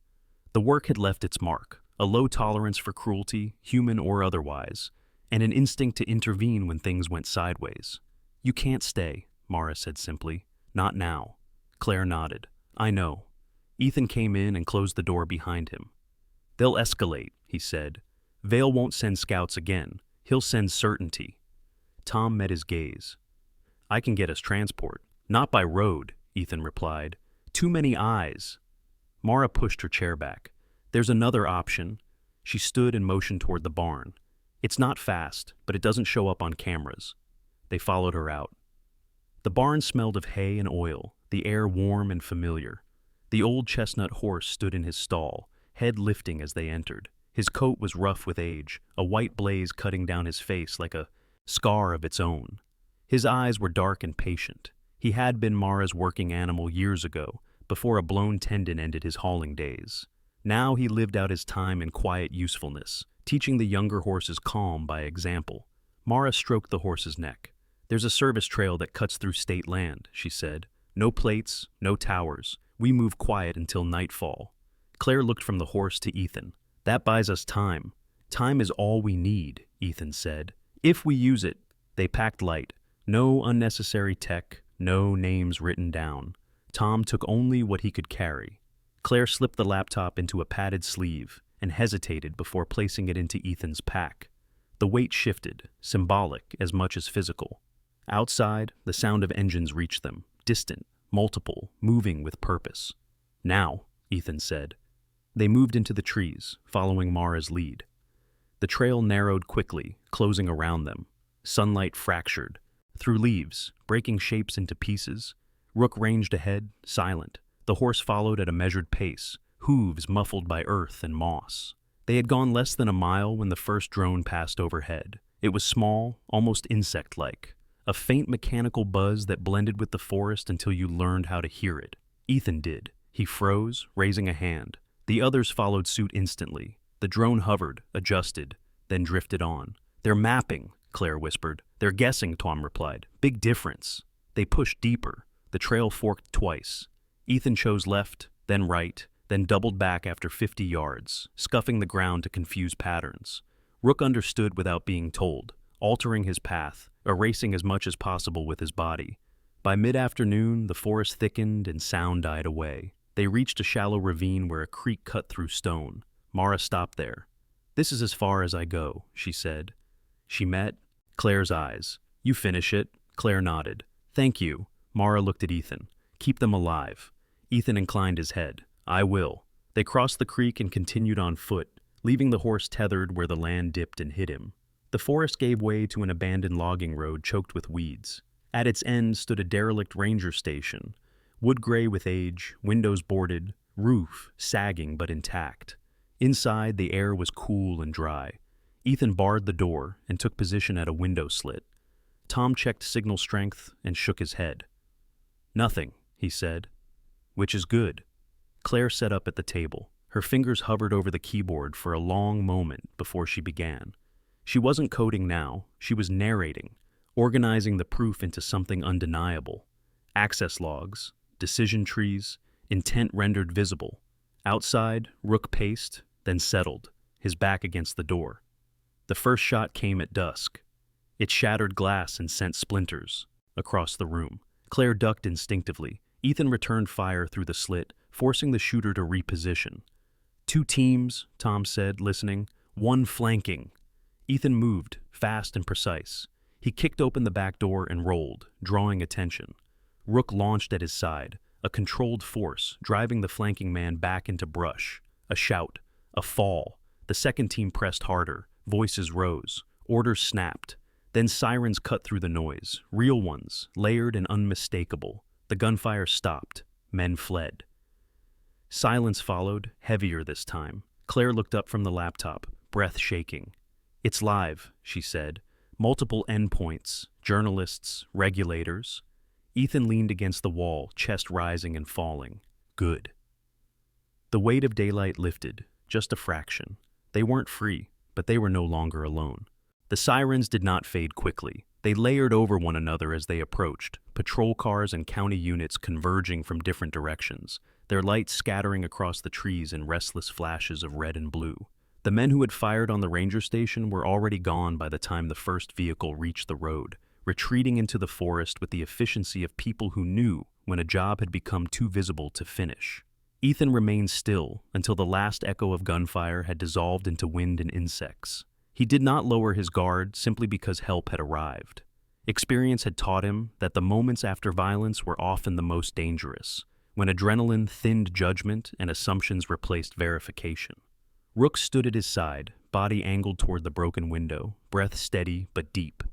The work had left its mark, a low tolerance for cruelty, human or otherwise, and an instinct to intervene when things went sideways. You can't stay, Mara said simply. Not now. Claire nodded. I know. Ethan came in and closed the door behind him. They'll escalate, he said. Vale won't send scouts again. He'll send certainty. Tom met his gaze. I can get us transport. Not by road, Ethan replied. Too many eyes. Mara pushed her chair back. There's another option. She stood and motioned toward the barn. It's not fast, but it doesn't show up on cameras. They followed her out. The barn smelled of hay and oil, the air warm and familiar. The old chestnut horse stood in his stall, head lifting as they entered. His coat was rough with age, a white blaze cutting down his face like a scar of its own. His eyes were dark and patient. He had been Mara's working animal years ago, before a blown tendon ended his hauling days. Now he lived out his time in quiet usefulness, teaching the younger horses calm by example. Mara stroked the horse's neck. There's a service trail that cuts through state land, she said. No plates, no towers. We move quiet until nightfall. Claire looked from the horse to Ethan. That buys us time. Time is all we need, Ethan said. If we use it. They packed light. No unnecessary tech, no names written down. Tom took only what he could carry. Claire slipped the laptop into a padded sleeve and hesitated before placing it into Ethan's pack. The weight shifted, symbolic as much as physical. Outside, the sound of engines reached them, distant, multiple, moving with purpose. Now, Ethan said. They moved into the trees, following Mara's lead. The trail narrowed quickly, closing around them. Sunlight fractured. Through leaves, breaking shapes into pieces. Rook ranged ahead, silent. The horse followed at a measured pace, hooves muffled by earth and moss. They had gone less than a mile when the first drone passed overhead. It was small, almost insect-like, a faint mechanical buzz that blended with the forest until you learned how to hear it. Ethan did. He froze, raising a hand. The others followed suit instantly. The drone hovered, adjusted, then drifted on. "They're mapping," Claire whispered. "They're guessing," Tom replied. "Big difference." They pushed deeper. The trail forked twice. Ethan chose left, then right, then doubled back after 50 yards, scuffing the ground to confuse patterns. Rook understood without being told, altering his path, erasing as much as possible with his body. By mid-afternoon, the forest thickened and sound died away. They reached a shallow ravine where a creek cut through stone. Mara stopped there. "This is as far as I go," she said. She met Claire's eyes. "You finish it." Claire nodded. "Thank you." Mara looked at Ethan. "Keep them alive." Ethan inclined his head. "I will." They crossed the creek and continued on foot, leaving the horse tethered where the land dipped and hid him. The forest gave way to an abandoned logging road choked with weeds. At its end stood a derelict ranger station, wood gray with age, windows boarded, roof sagging but intact. Inside, the air was cool and dry. Ethan barred the door and took position at a window slit. Tom checked signal strength and shook his head. "Nothing," he said. "Which is good." Claire sat up at the table. Her fingers hovered over the keyboard for a long moment before she began. She wasn't coding now, she was narrating, organizing the proof into something undeniable. Access logs, decision trees, intent rendered visible. Outside, Rook paced, then settled, his back against the door. The first shot came at dusk. It shattered glass and sent splinters across the room. Claire ducked instinctively. Ethan returned fire through the slit, forcing the shooter to reposition. "Two teams," Tom said, listening. "One flanking." Ethan moved, fast and precise. He kicked open the back door and rolled, drawing attention. Rook launched at his side, a controlled force, driving the flanking man back into brush. A shout, a fall. The second team pressed harder. Voices rose. Orders snapped. Then sirens cut through the noise, real ones, layered and unmistakable. The gunfire stopped. Men fled. Silence followed, heavier this time. Claire looked up from the laptop, breath shaking. "It's live," she said. "Multiple endpoints, journalists, regulators." Ethan leaned against the wall, chest rising and falling. "Good." The weight of daylight lifted, just a fraction. They weren't free, but they were no longer alone. The sirens did not fade quickly. They layered over one another as they approached, patrol cars and county units converging from different directions, their lights scattering across the trees in restless flashes of red and blue. The men who had fired on the ranger station were already gone by the time the first vehicle reached the road, retreating into the forest with the efficiency of people who knew when a job had become too visible to finish. Ethan remained still until the last echo of gunfire had dissolved into wind and insects. He did not lower his guard simply because help had arrived. Experience had taught him that the moments after violence were often the most dangerous, when adrenaline thinned judgment and assumptions replaced verification. Rook stood at his side, body angled toward the broken window, breath steady but deep.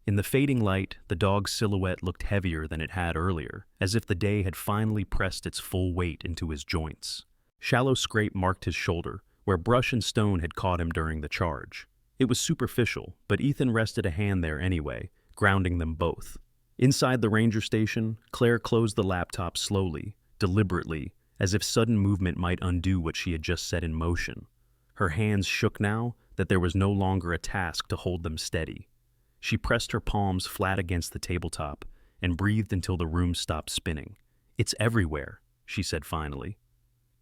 In the fading light, the dog's silhouette looked heavier than it had earlier, as if the day had finally pressed its full weight into his joints. Shallow scrape marked his shoulder, where brush and stone had caught him during the charge. It was superficial, but Ethan rested a hand there anyway, grounding them both. Inside the ranger station, Claire closed the laptop slowly, deliberately, as if sudden movement might undo what she had just set in motion. Her hands shook now that there was no longer a task to hold them steady. She pressed her palms flat against the tabletop and breathed until the room stopped spinning. "It's everywhere," she said finally.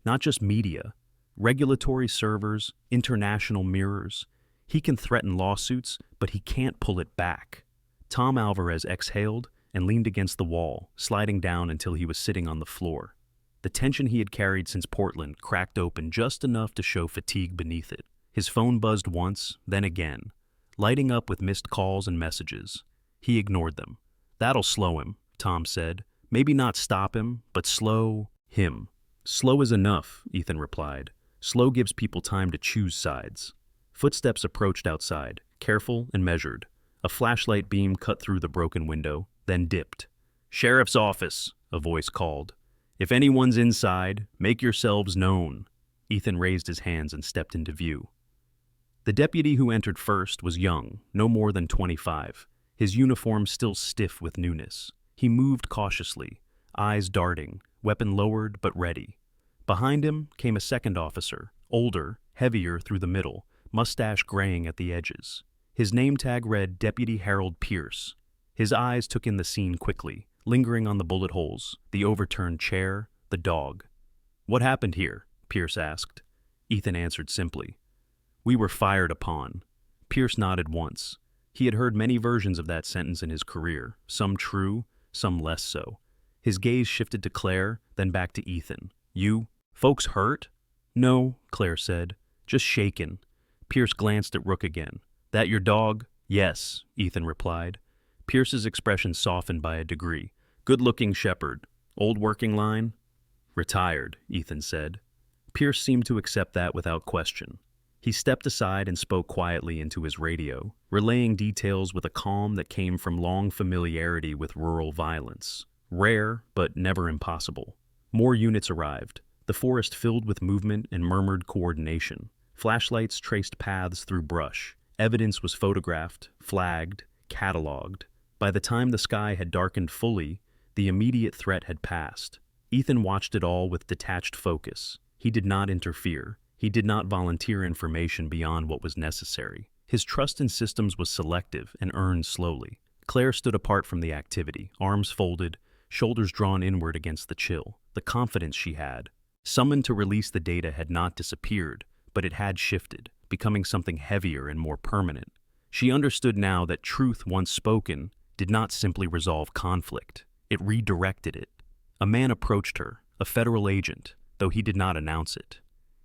"Not just media, regulatory servers, international mirrors. He can threaten lawsuits, but he can't pull it back." Tom Alvarez exhaled and leaned against the wall, sliding down until he was sitting on the floor. The tension he had carried since Portland cracked open just enough to show fatigue beneath it. His phone buzzed once, then again, lighting up with missed calls and messages. He ignored them. "That'll slow him," Tom said. "Maybe not stop him, but slow him." "Slow is enough," Ethan replied. "Slow gives people time to choose sides." Footsteps approached outside, careful and measured. A flashlight beam cut through the broken window, then dipped. "Sheriff's office," a voice called. "If anyone's inside, make yourselves known." Ethan raised his hands and stepped into view. The deputy who entered first was young, no more than 25, his uniform still stiff with newness. He moved cautiously, eyes darting, weapon lowered but ready. Behind him came a second officer, older, heavier through the middle, mustache graying at the edges. His name tag read Deputy Harold Pierce. His eyes took in the scene quickly, lingering on the bullet holes, the overturned chair, the dog. "What happened here?" Pierce asked. Ethan answered simply. "We were fired upon." Pierce nodded once. He had heard many versions of that sentence in his career, some true, some less so. His gaze shifted to Claire, then back to Ethan. "You? Folks hurt?" "No," Claire said. "Just shaken." Pierce glanced at Rook again. "That your dog?" "Yes," Ethan replied. Pierce's expression softened by a degree. "Good-looking shepherd. Old working line?" "Retired," Ethan said. Pierce seemed to accept that without question. He stepped aside and spoke quietly into his radio, relaying details with a calm that came from long familiarity with rural violence. Rare, but never impossible. More units arrived, the forest filled with movement and murmured coordination. Flashlights traced paths through brush. Evidence was photographed, flagged, catalogued. By the time the sky had darkened fully, the immediate threat had passed. Ethan watched it all with detached focus. He did not interfere. He did not volunteer information beyond what was necessary. His trust in systems was selective and earned slowly. Claire stood apart from the activity, arms folded, shoulders drawn inward against the chill. The confidence she had, summoned to release the data, had not disappeared, but it had shifted, becoming something heavier and more permanent. She understood now that truth once spoken did not simply resolve conflict. It redirected it. A man approached her, a federal agent, though he did not announce it.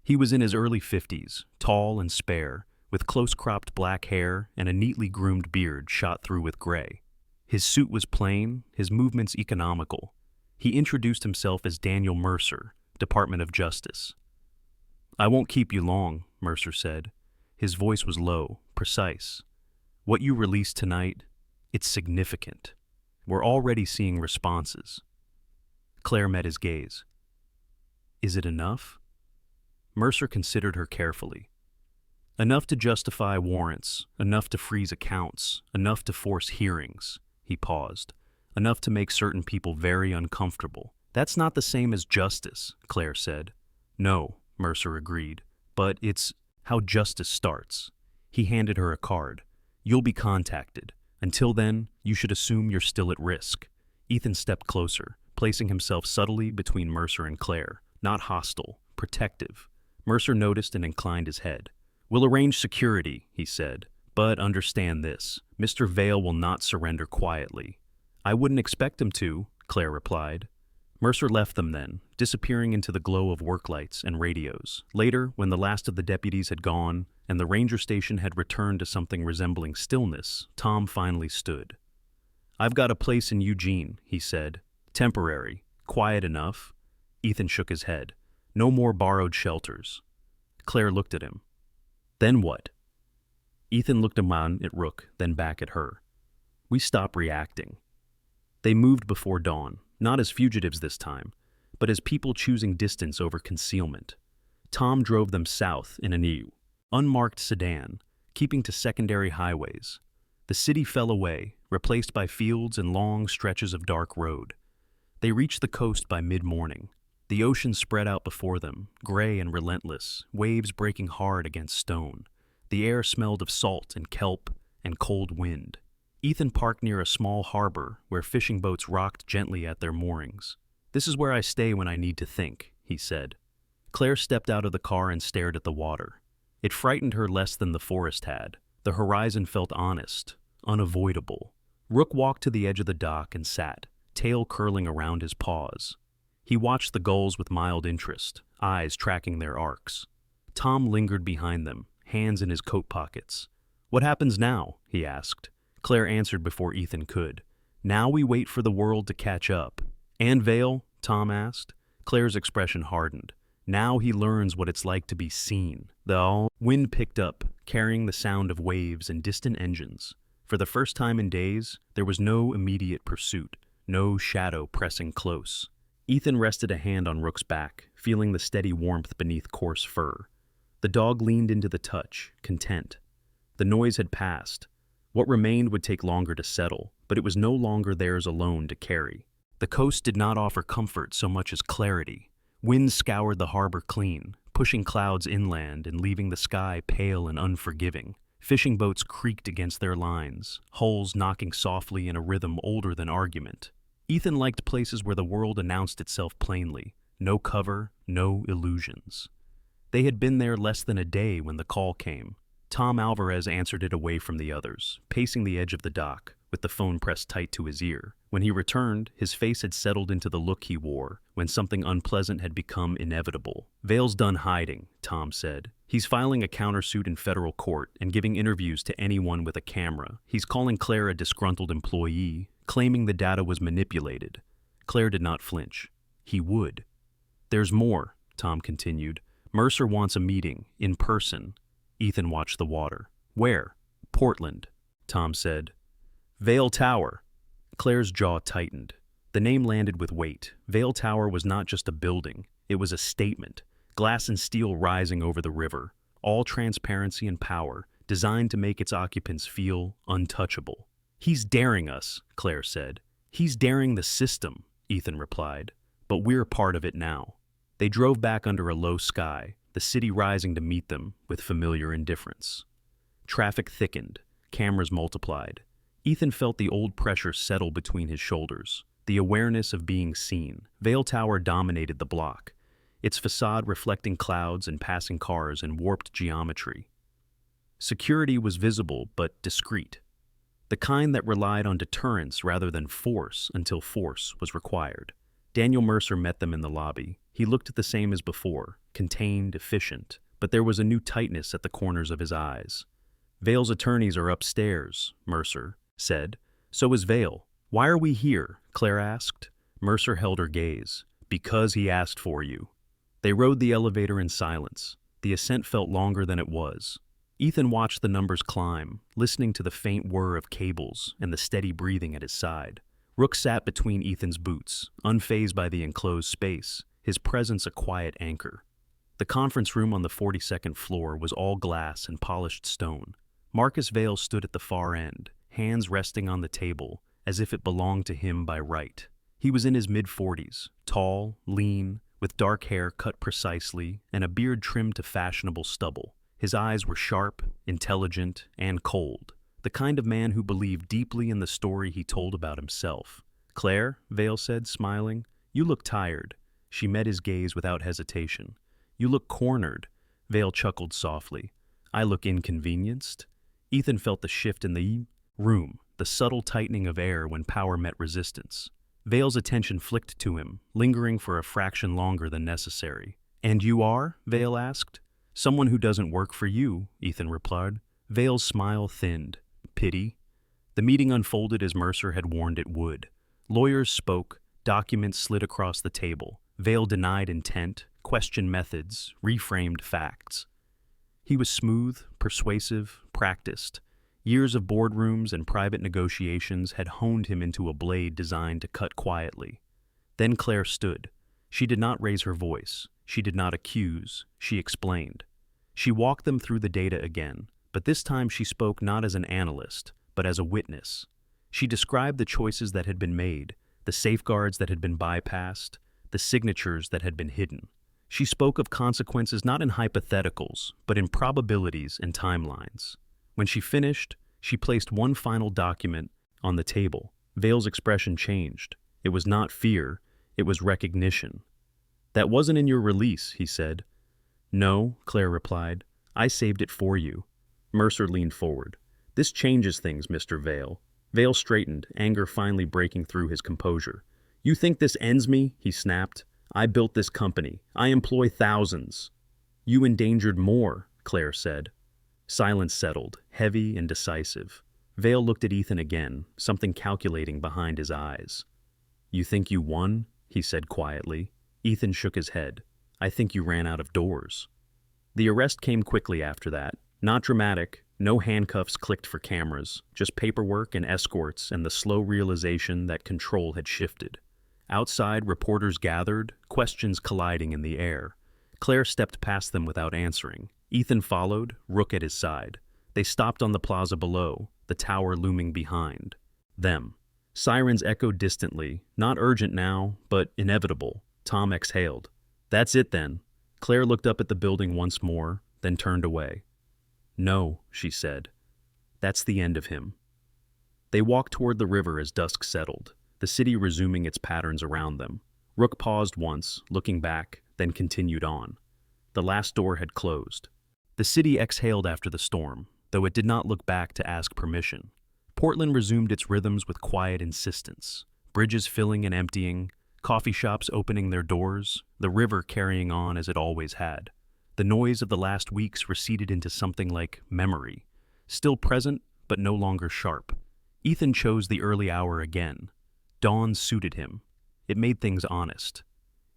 He was in his early 50s, tall and spare, with close-cropped black hair and a neatly groomed beard shot through with gray. His suit was plain, his movements economical. He introduced himself as Daniel Mercer, Department of Justice. "I won't keep you long," Mercer said. His voice was low, precise. "What you released tonight, it's significant. We're already seeing responses." Claire met his gaze. "Is it enough?" Mercer considered her carefully. "Enough to justify warrants, enough to freeze accounts, enough to force hearings." He paused. "Enough to make certain people very uncomfortable." "That's not the same as justice," Claire said. "No," Mercer agreed, "but it's how justice starts." He handed her a card. "You'll be contacted. Until then, you should assume you're still at risk." Ethan stepped closer, placing himself subtly between Mercer and Claire, not hostile, protective. Mercer noticed and inclined his head. "We'll arrange security," he said, "but understand this. Mr. Vale will not surrender quietly." "I wouldn't expect him to," Claire replied. Mercer left them then, disappearing into the glow of work lights and radios. Later, when the last of the deputies had gone and the ranger station had returned to something resembling stillness, Tom finally stood. "I've got a place in Eugene," he said. "Temporary. Quiet enough." Ethan shook his head. "No more borrowed shelters." Claire looked at him. "Then what?" Ethan looked around at Rook, then back at her. "We stop reacting." They moved before dawn, not as fugitives this time, but as people choosing distance over concealment. Tom drove them south in an unmarked sedan, keeping to secondary highways. The city fell away, replaced by fields and long stretches of dark road. They reached the coast by mid-morning. The ocean spread out before them, gray and relentless, waves breaking hard against stone. The air smelled of salt and kelp and cold wind. Ethan parked near a small harbor where fishing boats rocked gently at their moorings. "This is where I stay when I need to think," he said. Claire stepped out of the car and stared at the water. It frightened her less than the forest had. The horizon felt honest, unavoidable. Rook walked to the edge of the dock and sat, tail curling around his paws. He watched the gulls with mild interest, eyes tracking their arcs. Tom lingered behind them, hands in his coat pockets. "What happens now?" he asked. Claire answered before Ethan could. "Now we wait for the world to catch up." "And Vale?" Tom asked. Claire's expression hardened. "Now he learns what it's like to be seen." The wind picked up, carrying the sound of waves and distant engines. For the first time in days, there was no immediate pursuit, no shadow pressing close. Ethan rested a hand on Rook's back, feeling the steady warmth beneath coarse fur. The dog leaned into the touch, content. The noise had passed. What remained would take longer to settle, but it was no longer theirs alone to carry. The coast did not offer comfort so much as clarity. Winds scoured the harbor clean, pushing clouds inland and leaving the sky pale and unforgiving. Fishing boats creaked against their lines, hulls knocking softly in a rhythm older than argument. Ethan liked places where the world announced itself plainly. No cover, no illusions. They had been there less than a day when the call came. Tom Alvarez answered it away from the others, pacing the edge of the dock, with the phone pressed tight to his ear. When he returned, his face had settled into the look he wore when something unpleasant had become inevitable. "Vale's done hiding," Tom said. "He's filing a countersuit in federal court and giving interviews to anyone with a camera. He's calling Claire a disgruntled employee, claiming the data was manipulated." Claire did not flinch. He would. "There's more," Tom continued. "Mercer wants a meeting, in person." Ethan watched the water. "Where?" "Portland," Tom said. "Vale Tower." Claire's jaw tightened. The name landed with weight. Vale Tower was not just a building. It was a statement. Glass and steel rising over the river. All transparency and power, designed to make its occupants feel untouchable. "He's daring us," Claire said. "He's daring the system," Ethan replied. "But we're part of it now." They drove back under a low sky, the city rising to meet them with familiar indifference. Traffic thickened. Cameras multiplied. Ethan felt the old pressure settle between his shoulders, the awareness of being seen. Vale Tower dominated the block, its facade reflecting clouds and passing cars in warped geometry. Security was visible but discreet, the kind that relied on deterrence rather than force until force was required. Daniel Mercer met them in the lobby. He looked the same as before, contained, efficient, but there was a new tightness at the corners of his eyes. "Vale's attorneys are upstairs," Mercer said. "So is Vale." "Why are we here?" Claire asked. Mercer held her gaze. "Because he asked for you." They rode the elevator in silence. The ascent felt longer than it was. Ethan watched the numbers climb, listening to the faint whir of cables and the steady breathing at his side. Rook sat between Ethan's boots, unfazed by the enclosed space, his presence a quiet anchor. The conference room on the 42nd floor was all glass and polished stone. Marcus Vale stood at the far end, hands resting on the table, as if it belonged to him by right. He was in his mid-40s, tall, lean, with dark hair cut precisely and a beard trimmed to fashionable stubble. His eyes were sharp, intelligent, and cold, the kind of man who believed deeply in the story he told about himself. "Claire," Vale said, smiling, "you look tired." She met his gaze without hesitation. "You look cornered." Vale chuckled softly. "I look inconvenienced." Ethan felt the shift in the room, the subtle tightening of air when power met resistance. Vale's attention flicked to him, lingering for a fraction longer than necessary. "And you are?" Vale asked. "Someone who doesn't work for you," Ethan replied. Vale's smile thinned. "Pity?" The meeting unfolded as Mercer had warned it would. Lawyers spoke, documents slid across the table. Vale denied intent, questioned methods, reframed facts. He was smooth, persuasive, practiced. Years of boardrooms and private negotiations had honed him into a blade designed to cut quietly. Then Claire stood. She did not raise her voice. She did not accuse. She explained. She walked them through the data again, but this time she spoke not as an analyst, but as a witness. She described the choices that had been made, the safeguards that had been bypassed, the signatures that had been hidden. She spoke of consequences not in hypotheticals, but in probabilities and timelines. When she finished, she placed one final document on the table. Vale's expression changed. It was not fear, it was recognition. "That wasn't in your release," he said. "No," Claire replied. "I saved it for you." Mercer leaned forward. "This changes things, Mr. Vale." Vale straightened, anger finally breaking through his composure. "You think this ends me?" he snapped. "I built this company. I employ thousands." "You endangered more," Claire said. Silence settled, heavy and decisive. Vale looked at Ethan again, something calculating behind his eyes. "You think you won?" he said quietly. Ethan shook his head. "I think you ran out of doors." The arrest came quickly after that. Not dramatic, no handcuffs clicked for cameras, just paperwork and escorts and the slow realization that control had shifted. Outside, reporters gathered, questions colliding in the air. Claire stepped past them without answering. Ethan followed, Rook at his side. They stopped on the plaza below, the tower looming behind them. Sirens echoed distantly, not urgent now, but inevitable. Tom exhaled. That's it then. Claire looked up at the building once more, then turned away. No, she said. That's the end of him. They walked toward the river as dusk settled, the city resuming its patterns around them. Rook paused once, looking back, then continued on. The last door had closed. The city exhaled after the storm, though it did not look back to ask permission. Portland resumed its rhythms with quiet insistence, bridges filling and emptying, coffee shops opening their doors, the river carrying on as it always had. The noise of the last weeks receded into something like memory, still present but no longer sharp. Ethan chose the early hour again. Dawn suited him. It made things honest.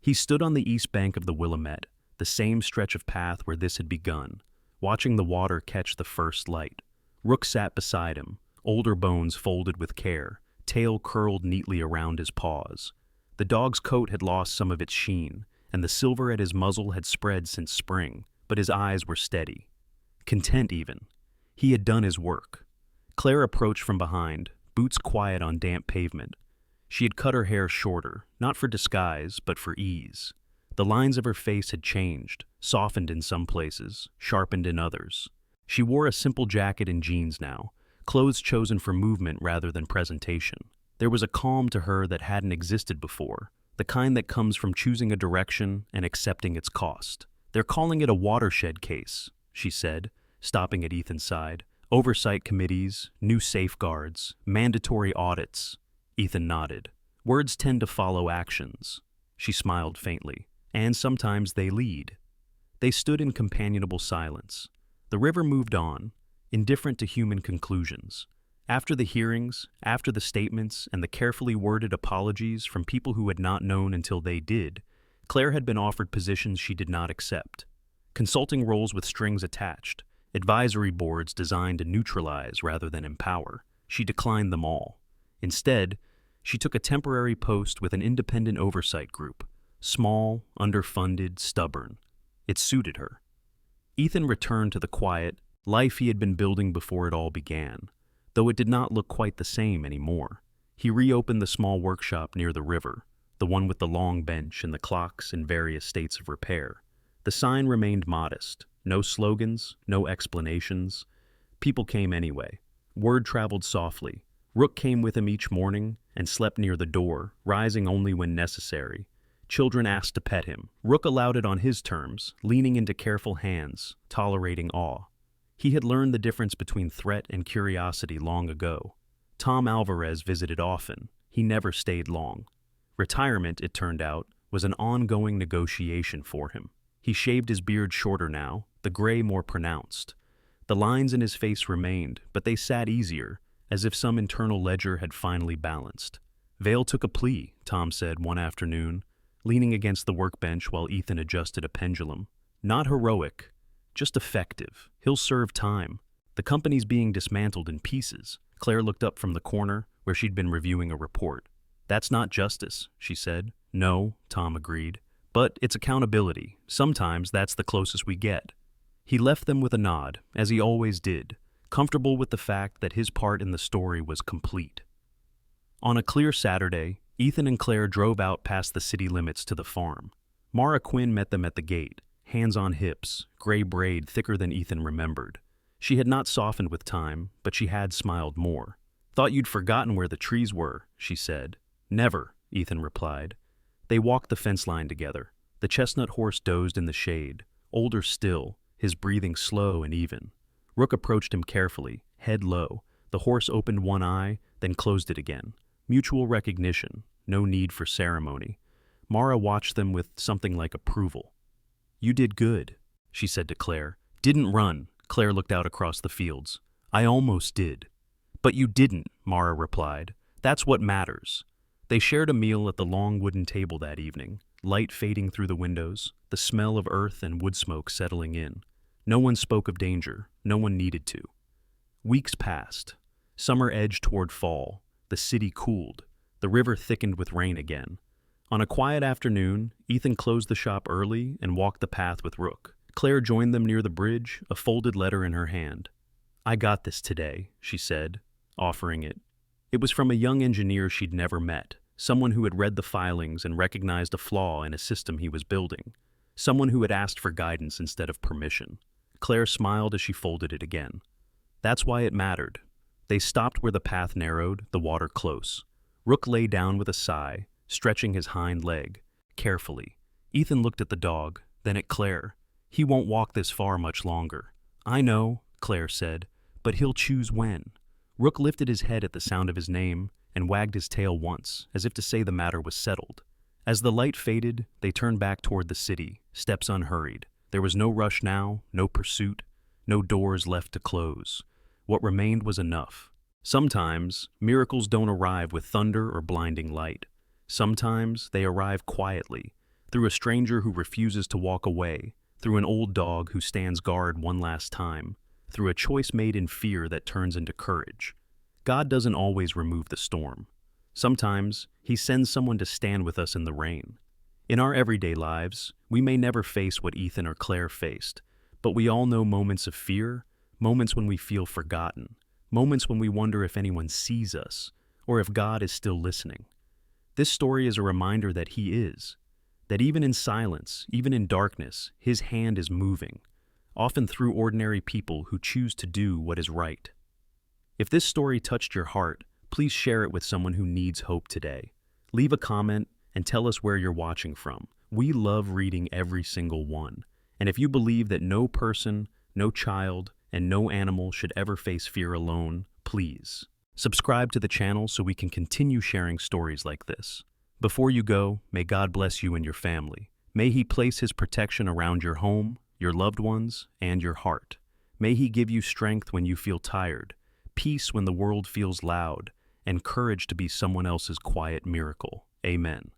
He stood on the east bank of the Willamette, the same stretch of path where this had begun, watching the water catch the first light. Rook sat beside him, older bones folded with care, tail curled neatly around his paws. The dog's coat had lost some of its sheen, and the silver at his muzzle had spread since spring, but his eyes were steady. Content even. He had done his work. Claire approached from behind, boots quiet on damp pavement. She had cut her hair shorter, not for disguise, but for ease. The lines of her face had changed, softened in some places, sharpened in others. She wore a simple jacket and jeans now, clothes chosen for movement rather than presentation. There was a calm to her that hadn't existed before, the kind that comes from choosing a direction and accepting its cost. They're calling it a watershed case, she said, stopping at Ethan's side. Oversight committees, new safeguards, mandatory audits. Ethan nodded. Words tend to follow actions. She smiled faintly. And sometimes they lead. They stood in companionable silence. The river moved on, indifferent to human conclusions. After the hearings, after the statements, and the carefully worded apologies from people who had not known until they did, Claire had been offered positions she did not accept. Consulting roles with strings attached, advisory boards designed to neutralize rather than empower. She declined them all. Instead, she took a temporary post with an independent oversight group, small, underfunded, stubborn. It suited her. Ethan returned to the quiet life he had been building before it all began, though it did not look quite the same anymore. He reopened the small workshop near the river, the one with the long bench and the clocks in various states of repair. The sign remained modest. No slogans, no explanations. People came anyway. Word traveled softly. Rook came with him each morning and slept near the door, rising only when necessary. Children asked to pet him. Rook allowed it on his terms, leaning into careful hands, tolerating awe. He had learned the difference between threat and curiosity long ago. Tom Alvarez visited often. He never stayed long. Retirement, it turned out, was an ongoing negotiation for him. He shaved his beard shorter now, the gray more pronounced. The lines in his face remained, but they sat easier, as if some internal ledger had finally balanced. Vale took a plea, Tom said one afternoon, leaning against the workbench while Ethan adjusted a pendulum. Not heroic, just effective. He'll serve time. The company's being dismantled in pieces. Claire looked up from the corner, where she'd been reviewing a report. That's not justice, she said. No, Tom agreed. But it's accountability. Sometimes that's the closest we get. He left them with a nod, as he always did, comfortable with the fact that his part in the story was complete. On a clear Saturday, Ethan and Claire drove out past the city limits to the farm. Mara Quinn met them at the gate, hands on hips, gray braid thicker than Ethan remembered. She had not softened with time, but she had smiled more. Thought you'd forgotten where the trees were, she said. Never, Ethan replied. They walked the fence line together. The chestnut horse dozed in the shade, older still, his breathing slow and even. Rook approached him carefully, head low. The horse opened one eye, then closed it again. Mutual recognition, no need for ceremony. Mara watched them with something like approval. You did good, she said to Claire. Didn't run, Claire looked out across the fields. I almost did. But you didn't, Mara replied. That's what matters. They shared a meal at the long wooden table that evening, light fading through the windows, the smell of earth and wood smoke settling in. No one spoke of danger, no one needed to. Weeks passed. Summer edged toward fall. The city cooled. The river thickened with rain again. On a quiet afternoon, Ethan closed the shop early and walked the path with Rook. Claire joined them near the bridge, a folded letter in her hand. "I got this today," she said, offering it. It was from a young engineer she'd never met, someone who had read the filings and recognized a flaw in a system he was building, someone who had asked for guidance instead of permission. Claire smiled as she folded it again. That's why it mattered. They stopped where the path narrowed, the water close. Rook lay down with a sigh, stretching his hind leg. Carefully, Ethan looked at the dog, then at Claire. "He won't walk this far much longer." "I know," Claire said, "but he'll choose when." Rook lifted his head at the sound of his name and wagged his tail once, as if to say the matter was settled. As the light faded, they turned back toward the city, steps unhurried. There was no rush now, no pursuit, no doors left to close. What remained was enough. Sometimes, miracles don't arrive with thunder or blinding light. Sometimes, they arrive quietly, through a stranger who refuses to walk away, through an old dog who stands guard one last time, through a choice made in fear that turns into courage. God doesn't always remove the storm. Sometimes, He sends someone to stand with us in the rain. In our everyday lives, we may never face what Ethan or Claire faced, but we all know moments of fear, moments when we feel forgotten, moments when we wonder if anyone sees us, or if God is still listening. This story is a reminder that He is, that even in silence, even in darkness, His hand is moving, often through ordinary people who choose to do what is right. If this story touched your heart, please share it with someone who needs hope today. Leave a comment and tell us where you're watching from. We love reading every single one. And if you believe that no person, no child, and no animal should ever face fear alone, please subscribe to the channel so we can continue sharing stories like this. Before you go, may God bless you and your family. May He place His protection around your home, your loved ones, and your heart. May He give you strength when you feel tired, peace when the world feels loud, and courage to be someone else's quiet miracle. Amen.